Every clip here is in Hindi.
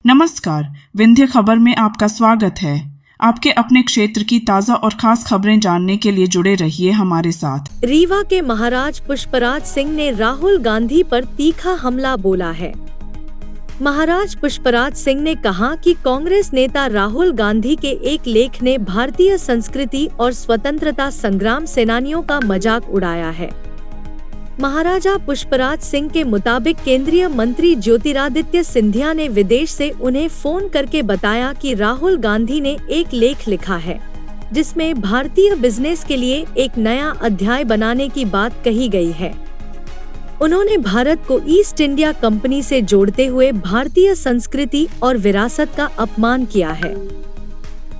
नमस्कार, विंध्य खबर में आपका स्वागत है। आपके अपने क्षेत्र की ताज़ा और खास खबरें जानने के लिए जुड़े रहिए हमारे साथ। रीवा के महाराज पुष्पराज सिंह ने राहुल गांधी पर तीखा हमला बोला है। महाराज पुष्पराज सिंह ने कहा कि कांग्रेस नेता राहुल गांधी के एक लेख ने भारतीय संस्कृति और स्वतंत्रता संग्राम सेनानियों का मजाक उड़ाया है। महाराजा पुष्पराज सिंह के मुताबिक केंद्रीय मंत्री ज्योतिरादित्य सिंधिया ने विदेश से उन्हें फोन करके बताया कि राहुल गांधी ने एक लेख लिखा है जिसमें भारतीय बिजनेस के लिए एक नया अध्याय बनाने की बात कही गई है। उन्होंने भारत को ईस्ट इंडिया कंपनी से जोड़ते हुए भारतीय संस्कृति और विरासत का अपमान किया है।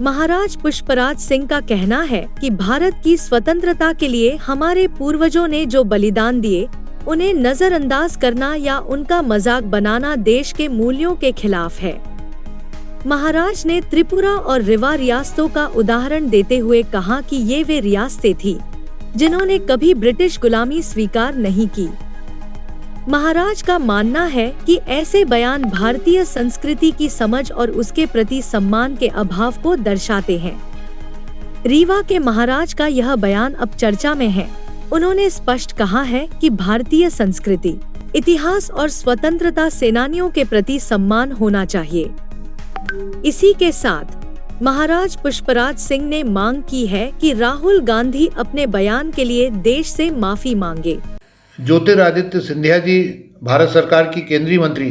महाराज पुष्पराज सिंह का कहना है कि भारत की स्वतंत्रता के लिए हमारे पूर्वजों ने जो बलिदान दिए, उन्हें नजरअंदाज करना या उनका मजाक बनाना देश के मूल्यों के खिलाफ है। महाराज ने त्रिपुरा और रेवा रियासतों का उदाहरण देते हुए कहा कि ये वे रियासतें थीं जिन्होंने कभी ब्रिटिश गुलामी स्वीकार नहीं की। महाराज का मानना है कि ऐसे बयान भारतीय संस्कृति की समझ और उसके प्रति सम्मान के अभाव को दर्शाते हैं। रीवा के महाराज का यह बयान अब चर्चा में है। उन्होंने स्पष्ट कहा है कि भारतीय संस्कृति, इतिहास और स्वतंत्रता सेनानियों के प्रति सम्मान होना चाहिए। इसी के साथ महाराज पुष्पराज सिंह ने मांग की है कि राहुल गांधी अपने बयान के लिए देश से माफी मांगे। ज्योतिरादित्य सिंधिया जी भारत सरकार की केंद्रीय मंत्री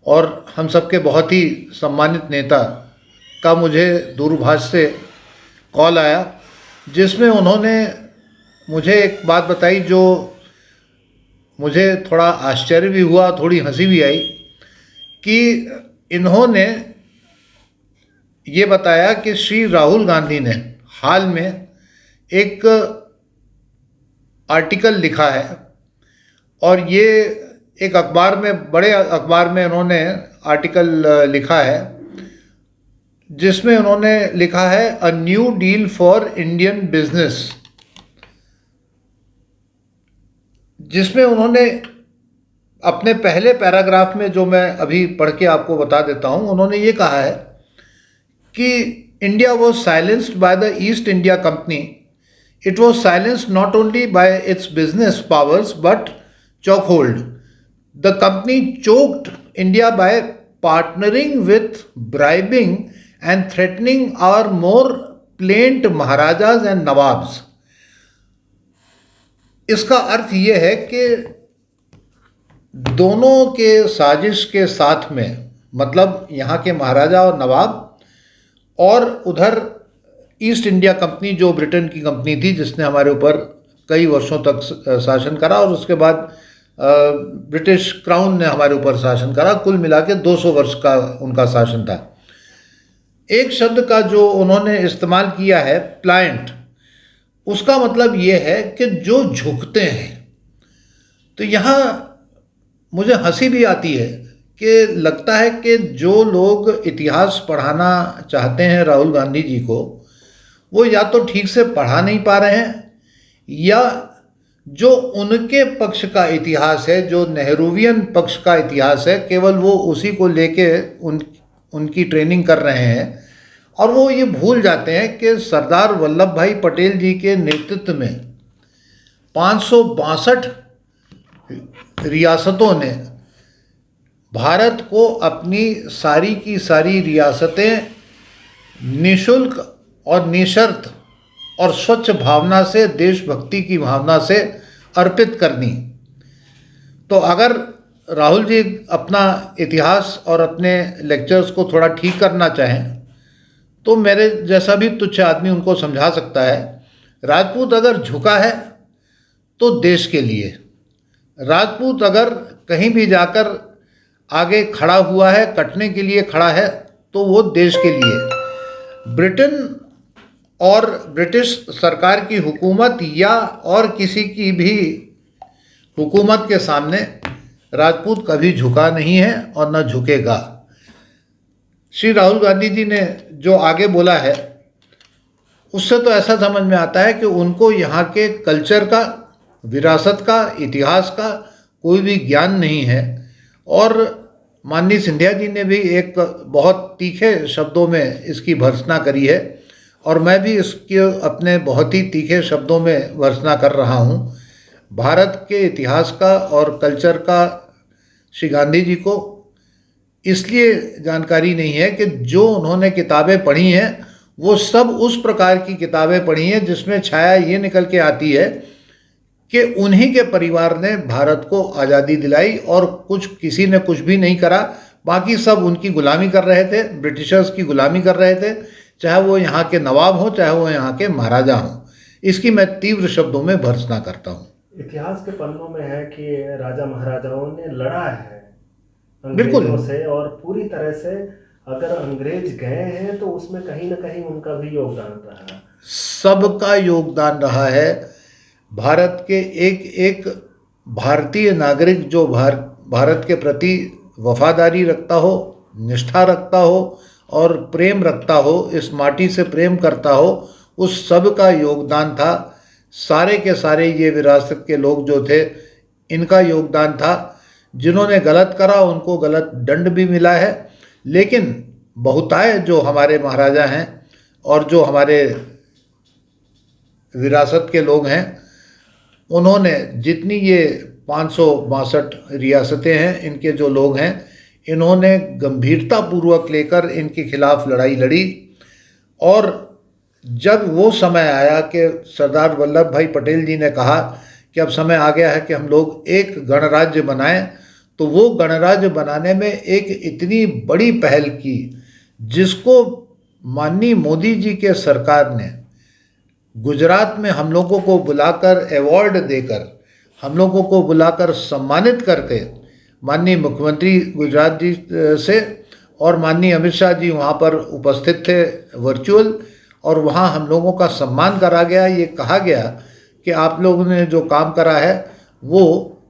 और हम सबके बहुत ही सम्मानित नेता का मुझे दूरभाष से कॉल आया, जिसमें उन्होंने मुझे एक बात बताई जो मुझे थोड़ा आश्चर्य भी हुआ, थोड़ी हंसी भी आई, कि इन्होंने ये बताया कि श्री राहुल गांधी ने हाल में एक आर्टिकल लिखा है और ये एक अखबार में, बड़े अखबार में उन्होंने आर्टिकल लिखा है जिसमें उन्होंने लिखा है a new deal for Indian business, जिसमें उन्होंने अपने पहले पैराग्राफ में, जो मैं अभी पढ़ के आपको बता देता हूँ, उन्होंने ये कहा है कि India was silenced by the east India company. It was silenced not only by its business powers but chokehold. The company choked India by partnering with, bribing and threatening our more plain Maharajas and Nawabs. इसका अर्थ ये है कि दोनों के साजिश के साथ में, मतलब यहाँ के महाराजा और नवाब और उधर ईस्ट इंडिया कंपनी जो ब्रिटेन की कंपनी थी जिसने हमारे ऊपर कई वर्षों तक शासन करा, और उसके बाद ब्रिटिश क्राउन ने हमारे ऊपर शासन करा। कुल मिला के 200 वर्ष का उनका शासन था। एक शब्द का जो उन्होंने इस्तेमाल किया है, प्लायंट, उसका मतलब ये है कि जो झुकते हैं। तो यहाँ मुझे हंसी भी आती है कि लगता है कि जो लोग इतिहास पढ़ाना चाहते हैं राहुल गांधी जी को, वो या तो ठीक से पढ़ा नहीं पा रहे हैं, या जो उनके पक्ष का इतिहास है, जो नेहरूवियन पक्ष का इतिहास है, केवल वो उसी को लेके उनकी ट्रेनिंग कर रहे हैं, और वो ये भूल जाते हैं कि सरदार वल्लभ भाई पटेल जी के नेतृत्व में 562 रियासतों ने भारत को अपनी सारी की सारी रियासतें निःशुल्क और निशर्त और स्वच्छ भावना से, देशभक्ति की भावना से अर्पित करनी। तो अगर राहुल जी अपना इतिहास और अपने लेक्चर्स को थोड़ा ठीक करना चाहें तो मेरे जैसा भी तुच्छ आदमी उनको समझा सकता है। राजपूत अगर झुका है तो देश के लिए, राजपूत अगर कहीं भी जाकर आगे खड़ा हुआ है, कटने के लिए खड़ा है, तो वो देश के लिए। ब्रिटेन और ब्रिटिश सरकार की हुकूमत या और किसी की भी हुकूमत के सामने राजपूत कभी झुका नहीं है और न झुकेगा। श्री राहुल गांधी जी ने जो आगे बोला है, उससे तो ऐसा समझ में आता है कि उनको यहाँ के कल्चर का, विरासत का, इतिहास का कोई भी ज्ञान नहीं है, और माननीय सिंधिया जी ने भी एक बहुत तीखे शब्दों में इसकी भर्त्सना करी है और मैं भी इसके अपने बहुत ही तीखे शब्दों में भर्त्सना कर रहा हूँ। भारत के इतिहास का और कल्चर का श्री गांधी जी को इसलिए जानकारी नहीं है कि जो उन्होंने किताबें पढ़ी हैं वो सब उस प्रकार की किताबें पढ़ी हैं जिसमें छाया ये निकल के आती है कि उन्हीं के परिवार ने भारत को आज़ादी दिलाई और किसी ने कुछ भी नहीं करा, बाकी सब उनकी गुलामी कर रहे थे, ब्रिटिशर्स की गुलामी कर रहे थे, चाहे वो यहाँ के नवाब हों चाहे वो यहाँ के महाराजा हों। इसकी मैं तीव्र शब्दों में भर्त्सना करता हूँ। इतिहास के पन्नों में है कि राजा महाराजाओं ने लड़ा है बिल्कुल। अंग्रेजों से और पूरी तरह से अगर अंग्रेज गए हैं तो उसमें कहीं ना कहीं उनका भी योगदान रहा है। सबका योगदान रहा है। भारत के एक एक भारतीय नागरिक जो भारत के प्रति वफादारी रखता हो, निष्ठा रखता हो और प्रेम रखता हो, इस माटी से प्रेम करता हो, उस सब का योगदान था। सारे के सारे ये विरासत के लोग जो थे इनका योगदान था। जिन्होंने गलत करा उनको गलत दंड भी मिला है, लेकिन बहुताय जो हमारे महाराजा हैं और जो हमारे विरासत के लोग हैं उन्होंने जितनी ये 562 रियासतें हैं, इनके जो लोग हैं, इन्होंने गंभीरतापूर्वक लेकर इनके खिलाफ लड़ाई लड़ी। और जब वो समय आया कि सरदार वल्लभ भाई पटेल जी ने कहा कि अब समय आ गया है कि हम लोग एक गणराज्य बनाएं, तो वो गणराज्य बनाने में एक इतनी बड़ी पहल की जिसको माननीय मोदी जी के सरकार ने गुजरात में हम लोगों को बुलाकर अवार्ड देकर, हम लोगों को बुलाकर सम्मानित करके, माननीय मुख्यमंत्री गुजरात जी से और माननीय अमित शाह जी वहाँ पर उपस्थित थे वर्चुअल, और वहाँ हम लोगों का सम्मान करा गया। ये कहा गया कि आप लोगों ने जो काम करा है वो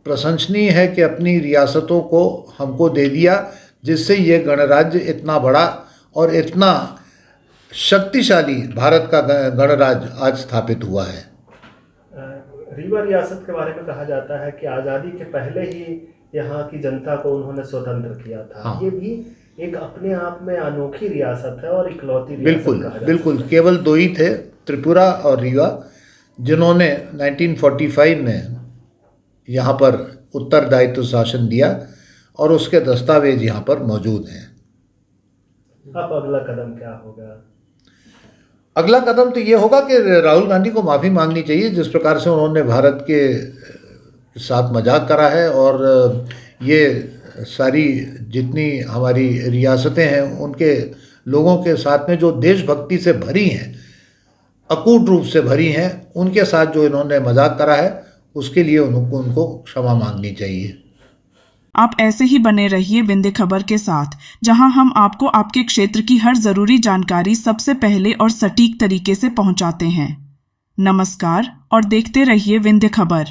प्रशंसनीय है कि अपनी रियासतों को हमको दे दिया, जिससे ये गणराज्य इतना बड़ा और इतना शक्तिशाली भारत का गणराज्य आज स्थापित हुआ है। रीवा रियासत के बारे में कहा जाता है कि आज़ादी के पहले ही यहाँ की जनता को उन्होंने स्वतंत्र किया था। हाँ। ये भी एक अपने आप में अनोखी रियासत है और इकलौती रियासत बिल्कुल कहा जाता बिल्कुल। है। केवल दो ही थे, त्रिपुरा और रीवा, जिन्होंने 1945 में यहाँ पर उत्तरदायित्व शासन दिया और उसके दस्तावेज यहाँ पर मौजूद हैं। अब अगला कदम क्या होगा? अगला कदम तो ये होगा कि राहुल गांधी को माफ़ी मांगनी चाहिए जिस प्रकार से उन्होंने भारत के साथ मजाक करा है, और ये सारी जितनी हमारी रियासतें हैं उनके लोगों के साथ में जो देशभक्ति से भरी हैं, अकूट रूप से भरी हैं, उनके साथ जो इन्होंने मजाक करा है उसके लिए उनको क्षमा मांगनी चाहिए। आप ऐसे ही बने रहिए विंध्य खबर के साथ, जहां हम आपको आपके क्षेत्र की हर जरूरी जानकारी सबसे पहले और सटीक तरीके से पहुंचाते हैं। नमस्कार और देखते रहिए विंध्य खबर।